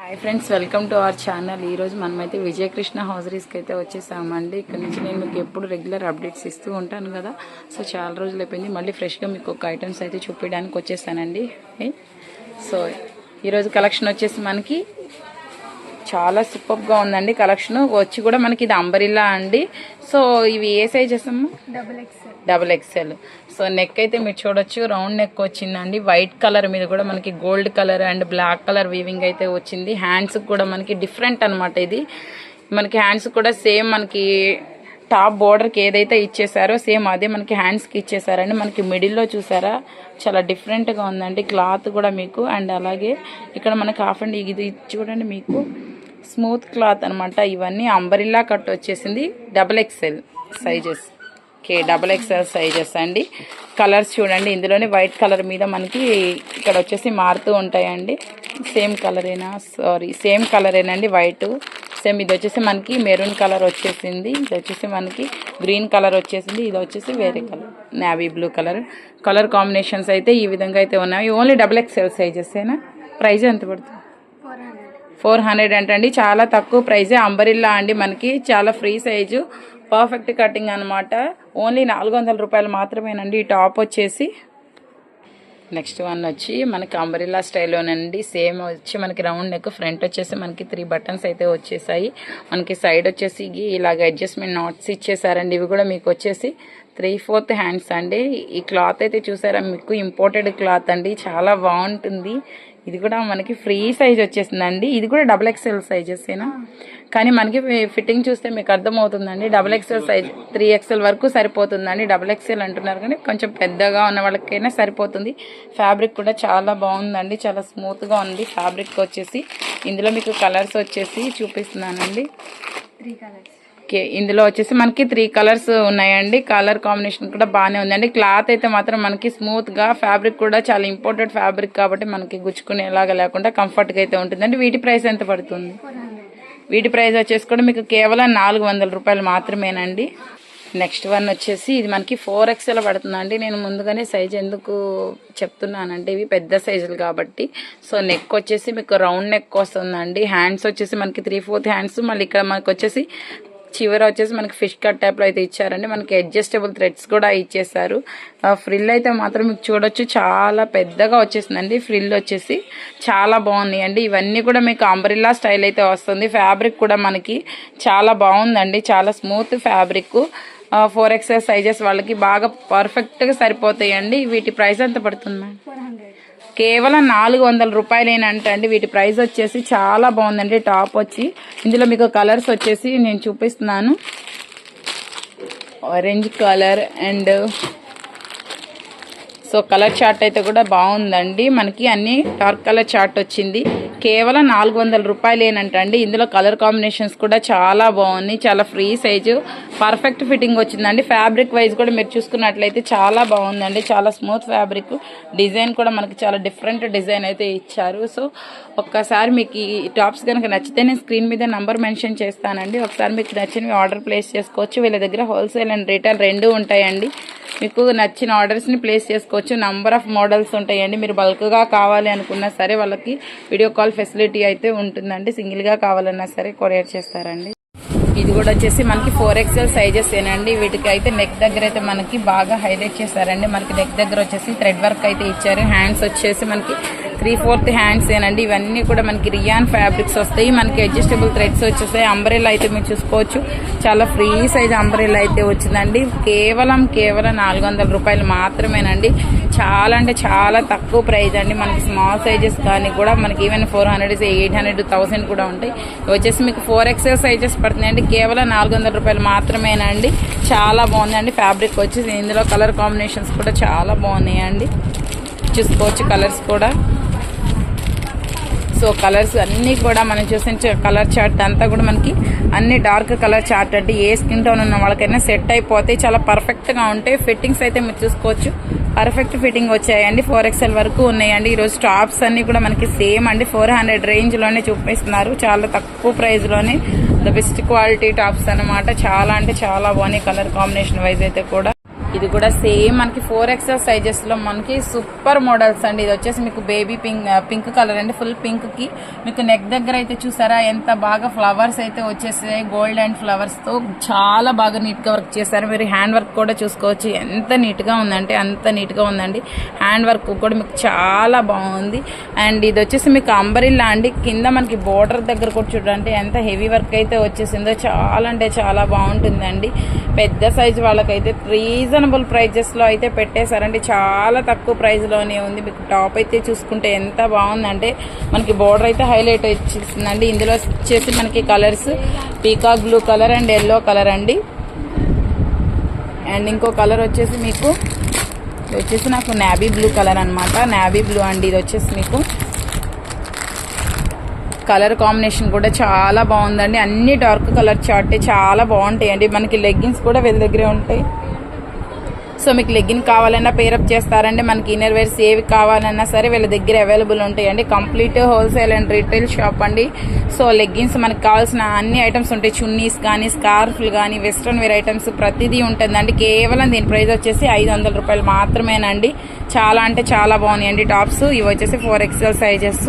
Hi friends, welcome to our channel. ఈరోజు మనమైతే విజయకృష్ణ హౌజరీస్కి అయితే వచ్చేసామండి. ఇక్కడ నుంచి నేను మీకు ఎప్పుడు రెగ్యులర్ అప్డేట్స్ ఇస్తూ ఉంటాను కదా. సో చాలా రోజులు అయిపోయింది, మళ్ళీ ఫ్రెష్గా మీకు ఒక ఐటమ్స్ అయితే చూపించడానికి వచ్చేసానండి. సో ఈరోజు కలెక్షన్ వచ్చేసి మనకి చాలా సూపర్గా ఉందండి. కలెక్షన్ వచ్చి కూడా మనకి ఇది అంబరిల్లా అండి. సో ఇవి ఏ సైజెస్ అమ్మా? Double XL. సో నెక్ అయితే మీరు చూడొచ్చు, రౌండ్ నెక్ వచ్చిందండి. వైట్ కలర్ మీద కూడా మనకి gold colour and black colour weaving అయితే వచ్చింది. హ్యాండ్స్ కూడా మనకి డిఫరెంట్ అనమాట. ఇది మనకి హ్యాండ్స్ కూడా సేమ్ మనకి టాప్ బోర్డర్కి ఏదైతే ఇచ్చేసారో సేమ్ అదే మనకి హ్యాండ్స్కి ఇచ్చేసారండి. మనకి మిడిల్లో చూసారా, చాలా డిఫరెంట్గా ఉందండి క్లాత్ కూడా మీకు. అండ్ అలాగే ఇక్కడ మనకి హాఫ్ అండ్ ఇది చూడండి, మీకు స్మూత్ క్లాత్ అనమాట. ఇవన్నీ అంబరిల్లా కట్ వచ్చేసింది. Double XL sizes. Double XL sizes అండి. కలర్స్ చూడండి, ఇందులోనే వైట్ కలర్ మీద మనకి ఇక్కడ వచ్చేసి మారుతూ ఉంటాయండి. సేమ్ కలరేనండి, వైట్ సేమ్. ఇది వచ్చేసి మనకి మెరూన్ కలర్ వచ్చేసింది. ఇది వచ్చేసి మనకి గ్రీన్ కలర్ వచ్చేసింది. ఇది వచ్చేసి వేరే colour, navy blue colour combinations అయితే ఈ విధంగా అయితే ఉన్నాయి. ఓన్లీ డబుల్ ఎక్స్ఎల్ సైజెస్ ఏనా? ప్రైజ్ ఎంత పడుతుంది? 400 అంటండి. చాలా తక్కువ ప్రైజే. అంబరిల్లా అండి, మనకి చాలా ఫ్రీ సైజు, పర్ఫెక్ట్ కటింగ్ అనమాట. ఓన్లీ 400 రూపాయలు మాత్రమేనండి ఈ టాప్ వచ్చేసి. నెక్స్ట్ వన్ వచ్చి మనకి అంబరిల్లా స్టైల్లోనండి. సేమ్ వచ్చి మనకి రౌండ్ నెక్, ఫ్రంట్ వచ్చేసి మనకి 3 బటన్స్ అయితే వచ్చేసాయి. మనకి సైడ్ వచ్చేసి ఇలాగ అడ్జస్ట్మెంట్ నాట్స్ ఇచ్చేసారండి. ఇవి కూడా మీకు వచ్చేసి 3/4 హ్యాండ్స్ అండి. ఈ క్లాత్ అయితే చూసారా, మీకు ఇంపోర్టెడ్ క్లాత్ అండి, చాలా బాగుంటుంది. ఇది కూడా మనకి ఫ్రీ సైజ్ వచ్చేసిందండి. ఇది కూడా డబుల్ ఎక్స్ఎల్ సైజెసేనా, కానీ మనకి ఫిట్టింగ్ చూస్తే మీకు అర్థమవుతుందండి. డబుల్ ఎక్స్ఎల్ సైజ్ 3XL వరకు సరిపోతుందండి. డబుల్ ఎక్స్ఎల్ అంటున్నారు కానీ కొంచెం పెద్దగా ఉన్న వాళ్ళకైనా సరిపోతుంది. ఫ్యాబ్రిక్ కూడా చాలా బాగుందండి, చాలా స్మూత్గా ఉంది ఫ్యాబ్రిక్ వచ్చేసి. ఇందులో మీకు కలర్స్ వచ్చేసి చూపిస్తున్నానండి. 3 కలర్స్. ఇందులో వచ్చేసి మనకి 3 కలర్స్ ఉన్నాయండి. కలర్ కాంబినేషన్ కూడా బాగానే ఉందండి. క్లాత్ అయితే మాత్రం మనకి స్మూత్ గా, ఫ్యాబ్రిక్ కూడా చాలా ఇంపోర్టెడ్ ఫ్యాబ్రిక్ కాబట్టి మనకి గుచ్చుకునేలాగా లేకుండా కంఫర్ట్ గా అయితే ఉంటుందండి. వీటి ప్రైస్ ఎంత పడుతుంది? వీటి ప్రైస్ వచ్చేసి కూడా మీకు కేవలం 400 రూపాయలు మాత్రమేనండి. నెక్స్ట్ వన్ వచ్చేసి ఇది మనకి 4XL పడుతుందండి. నేను ముందుగానే సైజ్ ఎందుకు చెప్తున్నానంటే ఇవి పెద్ద సైజులు కాబట్టి. సో నెక్ వచ్చేసి మీకు రౌండ్ నెక్ వస్తుందండి. హ్యాండ్స్ వచ్చేసి మనకి 3/4 హ్యాండ్స్. మళ్ళీ ఇక్కడ మనకి వచ్చేసి చివర వచ్చేసి మనకి ఫిష్ కట్ టైప్లో అయితే ఇచ్చారండి. మనకి అడ్జస్టబుల్ థ్రెడ్స్ కూడా ఇచ్చేసారు. ఫ్రిల్ అయితే మాత్రం మీకు చూడొచ్చు, చాలా పెద్దగా వచ్చేసిందండి. ఫ్రిల్ వచ్చేసి చాలా బాగున్నాయండి. ఇవన్నీ కూడా మీకు అంబ్రిల్లా స్టైల్ అయితే వస్తుంది. ఫ్యాబ్రిక్ కూడా మనకి చాలా బాగుందండి, చాలా స్మూత్ ఫ్యాబ్రిక్. 4XL సైజెస్ వాళ్ళకి బాగా పర్ఫెక్ట్గా సరిపోతాయండి. వీటి ప్రైస్ ఎంత పడుతుంది మ్యామ్? కేవలం 400 రూపాయలేనంటండి. వీటి ప్రైస్ వచ్చేసి చాలా బాగుందండి. టాప్ వచ్చి ఇందులో మీకు కలర్స్ వచ్చేసి నేను చూపిస్తున్నాను. Orange colour and so colour chart అయితే కూడా బాగుందండి. మనకి అన్ని డార్క్ కలర్ చార్ట్ వచ్చింది. కేవలం 400 రూపాయలేనంటండి. ఇందులో కలర్ కాంబినేషన్స్ కూడా చాలా బాగున్నాయి, చాలా ఫ్రీ సైజు, పర్ఫెక్ట్ ఫిట్టింగ్ వచ్చిందండి. ఫ్యాబ్రిక్ వైజ్ కూడా మీరు చూసుకున్నట్లయితే చాలా బాగుందండి, చాలా స్మూత్ ఫ్యాబ్రిక్. డిజైన్ కూడా మనకి చాలా డిఫరెంట్ డిజైన్ అయితే ఇచ్చారు. సో ఒక్కసారి మీకు ఈ టాప్స్ కనుక నచ్చితే నేను స్క్రీన్ మీద నంబర్ మెన్షన్ చేస్తానండి. ఒకసారి మీకు నచ్చినవి ఆర్డర్ ప్లేస్ చేసుకోవచ్చు. వీళ్ళ దగ్గర హోల్సేల్ అండ్ రీటైల్ రెండూ ఉంటాయండి. మీకు నచ్చిన ఆర్డర్స్ని ప్లేస్ చేసుకోవచ్చు. నంబర్ ఆఫ్ మోడల్స్ ఉంటాయండి. మీరు బల్క్గా కావాలి అనుకున్నా సరే వాళ్ళకి వీడియో కాల్ ఫెసిలిటీ అయితే ఉంటుందండి. సింగిల్గా కావాలన్నా సరే కొరియర్ చేస్తారండి. ఇది కూడా వచ్చేసి మనకి 4XL సైజెస్ ఏనండి. వీటికి అయితే నెక్ దగ్గర అయితే మనకి బాగా హైలైట్ చేశారండి. మనకి నెక్ దగ్గర వచ్చేసి థ్రెడ్ వర్క్ అయితే ఇచ్చారు. హ్యాండ్స్ వచ్చేసి మనకి 3/4 హ్యాండ్స్ ఏనండి. ఇవన్నీ కూడా మనకి రియాన్ ఫ్యాబ్రిక్స్ వస్తాయి. మనకి అడ్జస్టబుల్ థ్రెడ్స్ వచ్చేసాయి. అంబ్రెల్లా అయితే మీరు చూసుకోవచ్చు, చాలా ఫ్రీ సైజ్ అంబ్రెల్లా అయితే వచ్చిందండి. కేవలం 400 రూపాయలు మాత్రమేనండి. చాలా అంటే చాలా తక్కువ ప్రైజ్ అండి. మనకి స్మాల్ సైజెస్ కానీ కూడా మనకి ఈవెన్ 400, 800, 1000 కూడా ఉంటాయి. వచ్చేసి మీకు 4XL సైజెస్ పడుతున్నాయండి. కేవలం 400 రూపాయలు మాత్రమేనండి. చాలా బాగుందండి ఫ్యాబ్రిక్ వచ్చేసి. ఇందులో కలర్ కాంబినేషన్స్ కూడా చాలా బాగున్నాయండి, చూసుకోవచ్చు కలర్స్ కూడా. సో కలర్స్ అన్నీ కూడా మనం చూసిన కలర్ చార్ట్ అంతా కూడా మనకి అన్ని డార్క్ కలర్ చార్ట్ అంటే ఏ స్కిన్ టోన్ ఉన్న వాళ్ళకైనా సెట్ అయిపోతాయి. చాలా పర్ఫెక్ట్గా ఉంటాయి. ఫిట్టింగ్స్ అయితే మీరు చూసుకోవచ్చు, పర్ఫెక్ట్ ఫిట్టింగ్ వచ్చాయండి. 4XL వరకు ఉన్నాయండి. ఈరోజు టాప్స్ అన్నీ కూడా మనకి సేమ్ అండి. 400 రేంజ్లోనే చూపిస్తున్నారు. చాలా తక్కువ ప్రైస్లోనే ద బెస్ట్ క్వాలిటీ టాప్స్ అనమాట. చాలా అంటే చాలా బాగున్నాయి కలర్ కాంబినేషన్ వైజ్ అయితే కూడా. ఇది కూడా సేమ్ మనకి 4XL సైజెస్ లో మనకి సూపర్ మోడల్స్ అండి. ఇది వచ్చేసి మీకు బేబీ పింక్ కలర్ అండి. ఫుల్ పింక్ కి మీకు నెక్ దగ్గర అయితే చూసారా ఎంత బాగా ఫ్లవర్స్ అయితే వచ్చేసాయి. గోల్డ్ అండ్ ఫ్లవర్స్ తో చాలా బాగా నీట్ గా వర్క్ చేశారు. మీరు హ్యాండ్ వర్క్ కూడా చూసుకోవచ్చు ఎంత నీట్ గా ఉందంటే అంత నీట్ గా ఉందండి. హ్యాండ్ వర్క్ కూడా మీకు చాలా బాగుంది. అండ్ ఇది వచ్చేసి మీకు అంబరిల్లా అండి. కింద మనకి బోర్డర్ దగ్గర కూడా చూడండి ఎంత హెవీ వర్క్ అయితే వచ్చేసిందో. చాలా అంటే చాలా బాగుంటుందండి. పెద్ద సైజు వాళ్ళకైతే రీజనబుల్ ప్రైజెస్ లో అయితే పెట్టేశారండి. చాలా తక్కువ ప్రైస్ లోనే ఉంది. మీకు టాప్ అయితే చూసుకుంటే ఎంత బాగుందంటే మనకి బోర్డర్ అయితే హైలైట్ వచ్చేసిందండి. ఇందులో వచ్చేసి మనకి colours peacock blue colour and yellow colour అండి. అండ్ ఇంకో కలర్ వచ్చేసి మీకు ఇది వచ్చేసి నాకు నావీ బ్లూ కలర్ అనమాట. నావీ బ్లూ అండి. ఇది వచ్చేసి మీకు కలర్ కాంబినేషన్ కూడా చాలా బాగుందండి. అన్ని డార్క్ కలర్ చార్ట్ చాలా బాగుంటాయండి. మనకి లెగ్గిన్స్ కూడా వీళ్ళ దగ్గరే ఉంటాయి. సో మీకు లెగ్గిన్ కావాలన్నా పేరప్ చేస్తారండి. మనకి ఇన్నర్ వేర్స్ ఏవి కావాలన్నా సరే వీళ్ళ దగ్గర అవైలబుల్ ఉంటాయండి. Complete wholesale and retail shop అండి. సో లెగ్గిన్స్ మనకి కావాల్సిన అన్ని ఐటమ్స్ ఉంటాయి. చున్నీస్ కానీ స్కార్ఫ్లు కానీ వెస్ట్రన్ వేర్ ఐటమ్స్ ప్రతిదీ ఉంటుందండి. కేవలం దీని ప్రైస్ వచ్చేసి 500 రూపాయలు మాత్రమేనండి. చాలా అంటే చాలా బాగున్నాయండి టాప్స్. ఇవి వచ్చేసి 4XL సైజెస్.